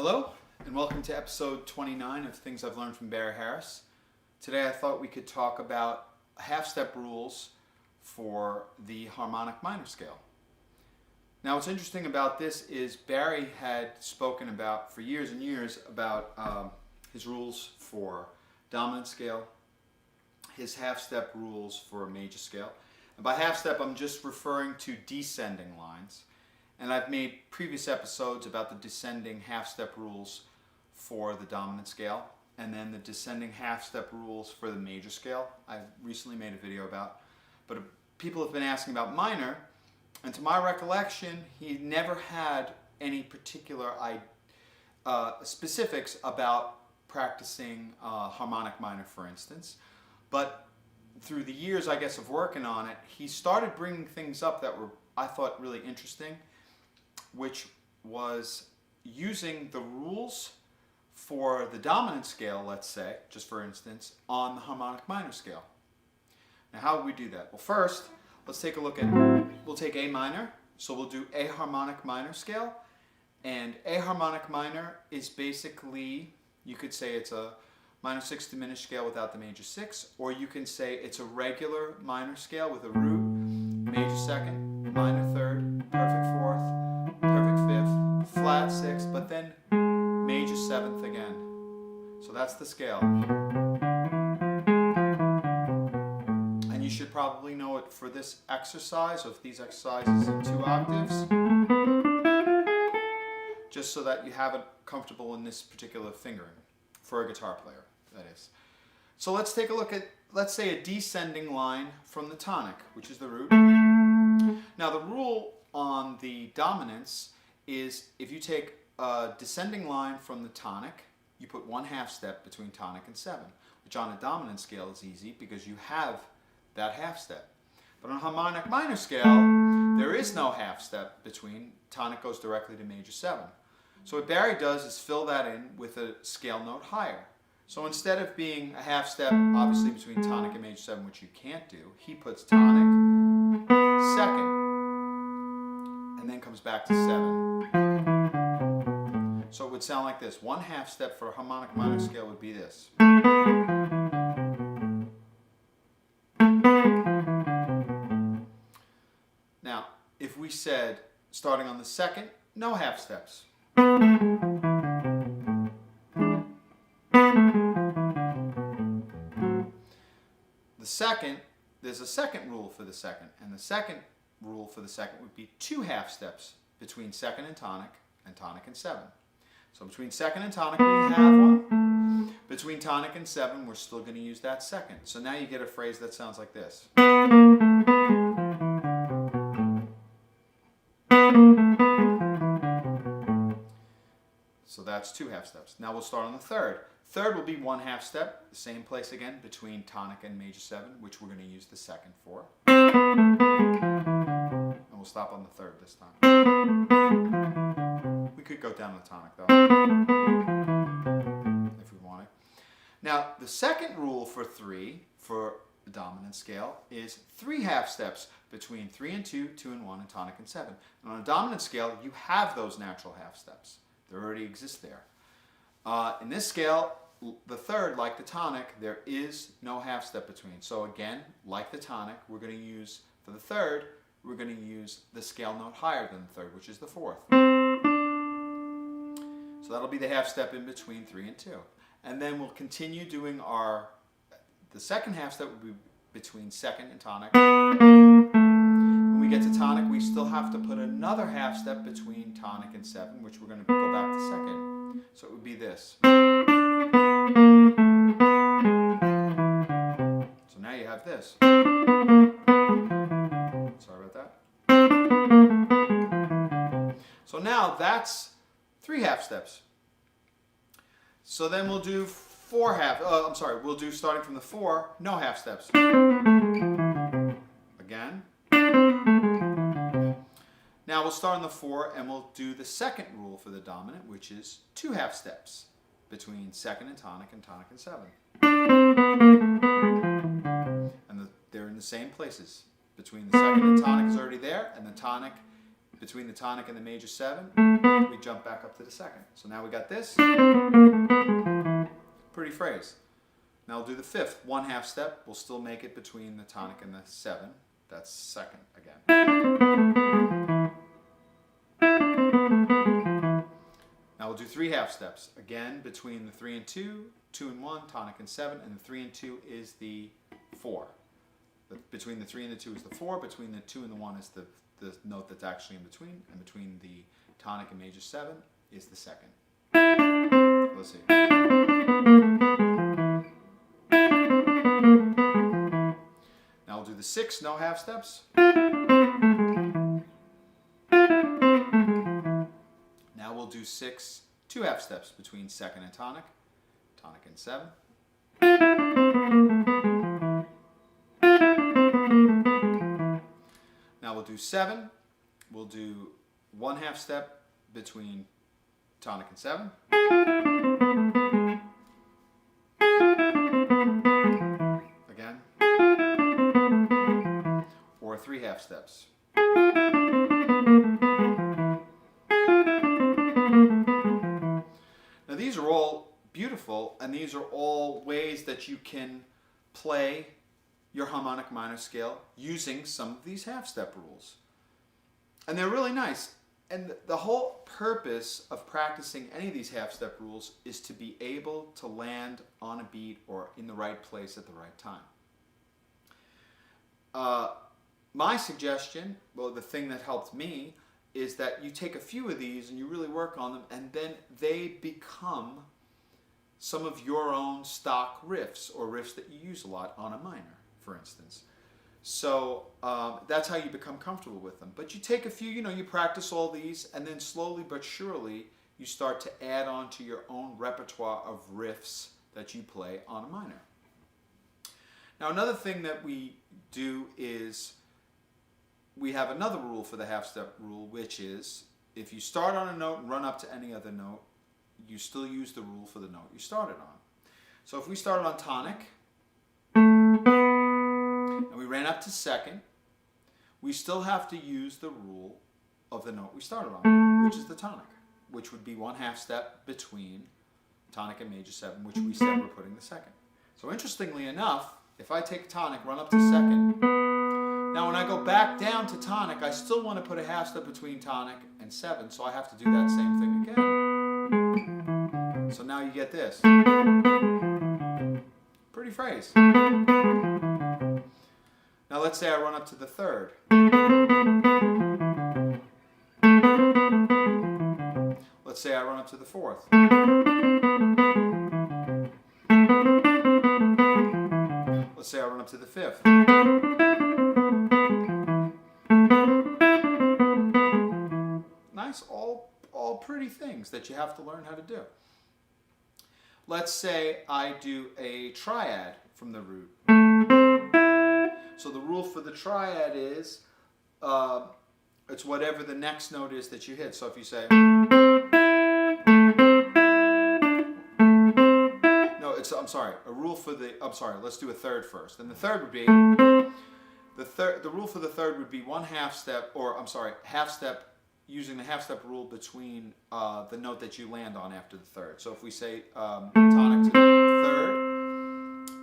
Hello, and welcome to episode 29 of Things I've Learned from Barry Harris. Today I thought we could talk about half-step rules for the harmonic minor scale. Now what's interesting about this is Barry had spoken about for years and years about his rules for dominant scale, his half-step rules for a major scale. And by half-step I'm just referring to descending lines. And I've made previous episodes about the descending half-step rules for the dominant scale and then the descending half-step rules for the major scale. I recently made a video about, but people have been asking about minor, and to my recollection, he never had any particular specifics about practicing harmonic minor, for instance. But through the years, I guess, of working on it, he started bringing things up that were, I thought, really interesting, which was using the rules for the dominant scale, let's say, just for instance, on the harmonic minor scale. Now, how would we do that? Well, first, let's take a look at, we'll take A minor, so we'll do A harmonic minor scale, and A harmonic minor is basically, you could say it's a minor 6 diminished scale without the major 6, or you can say it's a regular minor scale with a root, major 2nd, minor 3rd, perfect 4th, perfect 5th, flat 6th, but then major 7th again. So that's the scale. And you should probably know it for this exercise, or if these exercises in 2 octaves, just so that you have it comfortable in this particular fingering for a guitar player, that is. So let's take a look at, let's say, a descending line from the tonic, which is the root. Now the rule on the dominance is if you take a descending line from the tonic, you put 1 half step between tonic and 7, which on a dominant scale is easy because you have that half step. But on a harmonic minor scale, there is no half step between, tonic goes directly to major 7. So what Barry does is fill that in with a scale note higher. So instead of being a half step, obviously between tonic and major 7, which you can't do, he puts tonic, 2nd, and then comes back to 7. So it would sound like this. 1 half step for a harmonic minor scale would be this. Now, if we said, starting on the 2nd, no half steps. The 2nd, there's a 2nd rule for the 2nd, and the 2nd rule for the 2nd would be 2 half steps between 2nd and tonic and 7. So between 2nd and tonic we have 1. Between tonic and 7 we're still going to use that 2nd. So now you get a phrase that sounds like this. So that's 2 half steps. Now we'll start on the 3rd. 3rd will be 1 half step, the same place again between tonic and major 7, which we're going to use the 2nd for. And we'll stop on the 3rd this time. We could go down to the tonic though, if we wanted. Now the 2nd rule for 3, for the dominant scale, is 3 half steps between 3 and 2, 2 and 1, and tonic and 7. And on a dominant scale, you have those natural half steps. They already exist there. In this scale, the 3rd, like the tonic, there is no half step between. So again, like the tonic, we're going to use, for the 3rd, we're going to use the scale note higher than the 3rd, which is the 4th. So that'll be the half step in between 3 and 2. And then we'll continue doing the 2nd half step will be between 2nd and tonic. When we get to tonic, we still have to put another half step between tonic and 7, which we're going to go back to 2nd. So it would be this. So now you have this. Sorry about that. So now that's 3 half steps. So then we'll do 4 half, we'll do starting from the 4, no half steps. Again. Now we'll start on the 4 and we'll do the 2nd rule for the dominant, which is 2 half steps between 2nd and tonic and 7. And they're in the same places. Between the 2nd and tonic is already there, and the tonic between the tonic and the major 7, we jump back up to the second. So now we got this. Pretty phrase. Now we'll do the 5th. 1/2 step. We'll still make it between the tonic and the 7. That's second again. Now we'll do 3/2 steps. Again, between the 3 and 2, 2 and 1, tonic and 7, and the 3 and 2 is the 4. Between the 3 and the 2 is the 4, between the 2 and the 1 is the note that's actually in between, and between the tonic and major 7 is the second. Let's see. Now we'll do the 6, no half steps. Now we'll do 6 2/2 steps between second and tonic, tonic and 7. Now we'll do 7. We'll do 1/2 step between tonic and 7. Again. Or 3/2 steps. Now these are all beautiful, and these are all ways that you can play your harmonic minor scale using some of these half-step rules. And they're really nice. And the whole purpose of practicing any of these half-step rules is to be able to land on a beat or in the right place at the right time. My suggestion, well, the thing that helped me, is that you take a few of these and you really work on them, and then they become some of your own stock riffs, or riffs that you use a lot on a minor, for instance. So that's how you become comfortable with them. But you take a few, you practice all these, and then slowly but surely you start to add on to your own repertoire of riffs that you play on a minor. Now another thing that we do is we have another rule for the half-step rule, which is if you start on a note and run up to any other note, you still use the rule for the note you started on. So if we started on tonic, and we ran up to second, we still have to use the rule of the note we started on, which is the tonic, which would be 1/2 step between tonic and major 7, which we said we're putting the second. So interestingly enough, if I take tonic, run up to second, now when I go back down to tonic, I still want to put a half step between tonic and 7, so I have to do that same thing again. So now you get this. Pretty phrase. Now let's say I run up to the 3rd. Let's say I run up to the 4th. Let's say I run up to the 5th. Nice, all pretty things that you have to learn how to do. Let's say I do a triad from the root. So the rule for the triad is, it's whatever the next note is that you hit. So if you say, let's do a third first. And the third would be, the rule for the third would be 1/2 step, half step, using the half step rule between the note that you land on after the third. So if we say tonic to the 3rd,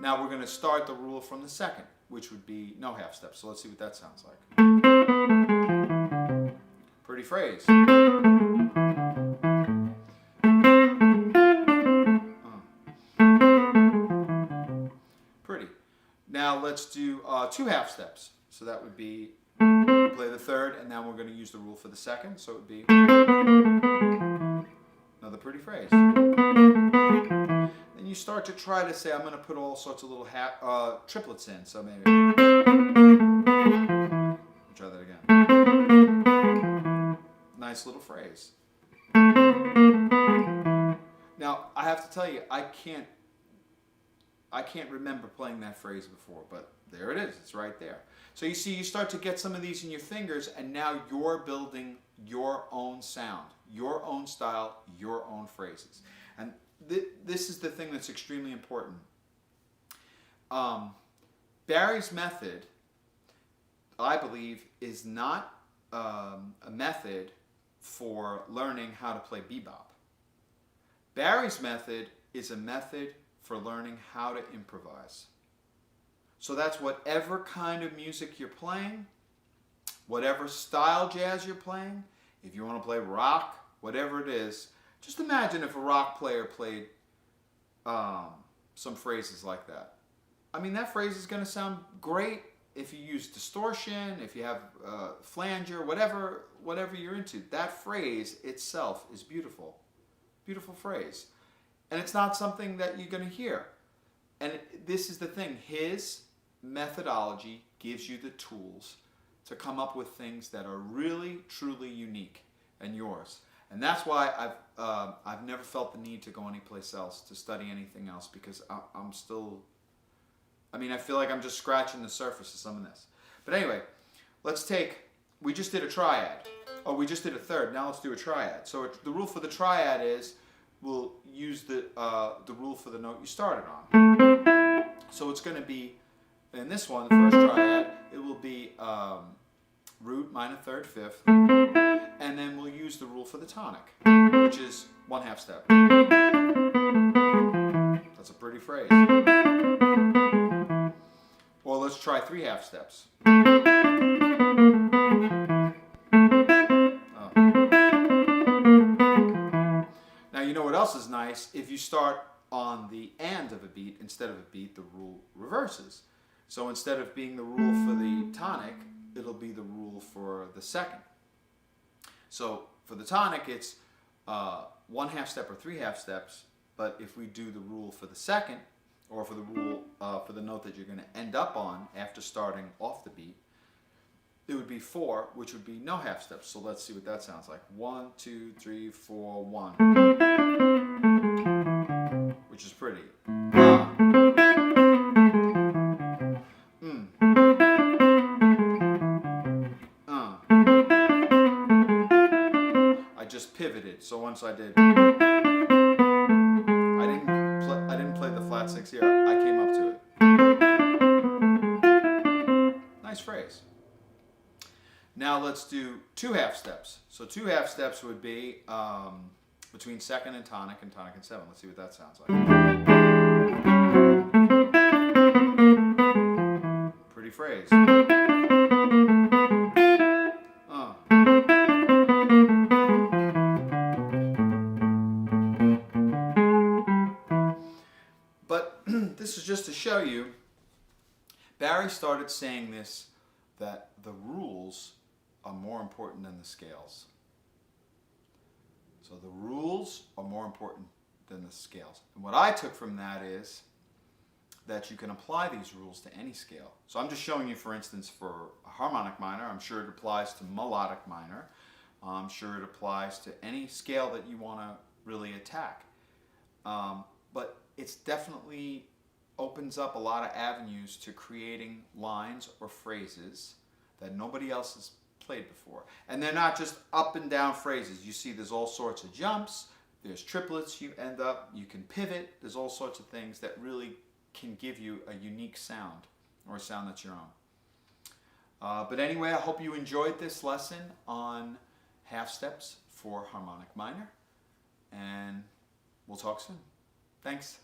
now we're going to start the rule from the 2nd, which would be no half step. So let's see what that sounds like. Pretty phrase. Pretty. Now let's do 2 half steps. So that would be, play the 3rd, and now we're going to use the rule for the 2nd. So it would be another pretty phrase. Then you start to try to say, I'm going to put all sorts of little triplets in. So maybe, try that again. Nice little phrase. Now I have to tell you, I can't remember playing that phrase before, but there it is. It's right there. So you see, you start to get some of these in your fingers, and now you're building your own sound, your own style, your own phrases. And this is the thing that's extremely important. Barry's method, I believe, is not a method for learning how to play bebop. Barry's method is a method for learning how to improvise. So that's whatever kind of music you're playing, whatever style jazz you're playing. If you want to play rock, whatever it is, just imagine if a rock player played some phrases like that. I mean, that phrase is going to sound great if you use distortion, if you have flanger, whatever you're into. That phrase itself is beautiful. Beautiful phrase. And it's not something that you're going to hear. And this is the thing. His methodology gives you the tools to come up with things that are really, truly unique and yours. And that's why I've never felt the need to go anyplace else, to study anything else, because I'm still, I mean, I feel like I'm just scratching the surface of some of this. But anyway, we just did a triad. Oh, we just did a third. Now let's do a triad. So the rule for the triad is we'll use the rule for the note you started on. So it's going to be, in this one, the first triad, it will be root, minor, third, fifth. And then we'll use the rule for the tonic, which is 1/2 step. That's a pretty phrase. Or let's try 3/2 steps. Oh. Now you know what else is nice? If you start on the and of a beat instead of a beat, the rule reverses. So instead of being the rule for the tonic, it'll be the rule for the second. So for the tonic, it's 1/2 step or 3/2 steps. But if we do the rule for the second, or for the rule for the note that you're going to end up on after starting off the beat, it would be 4, which would be no half steps. So let's see what that sounds like. 1, 2, 3, 4, 1. Which is pretty. I just pivoted. So once I did, I didn't play the flat 6 here. I came up to it. Nice phrase. Now let's do 2/2 steps. So 2/2 steps would be between second and tonic and 7. Let's see what that sounds like. Pretty phrase. But this is just to show you, Barry started saying this, that the rules are more important than the scales. So the rules are more important than the scales. And what I took from that is that you can apply these rules to any scale. So I'm just showing you, for instance, for a harmonic minor. I'm sure it applies to melodic minor. I'm sure it applies to any scale that you want to really attack. But it's definitely opens up a lot of avenues to creating lines or phrases that nobody else has played before. And they're not just up and down phrases. You see there's all sorts of jumps, there's triplets you can pivot, there's all sorts of things that really can give you a unique sound, or a sound that's your own. But anyway, I hope you enjoyed this lesson on half steps for harmonic minor, and we'll talk soon. Thanks.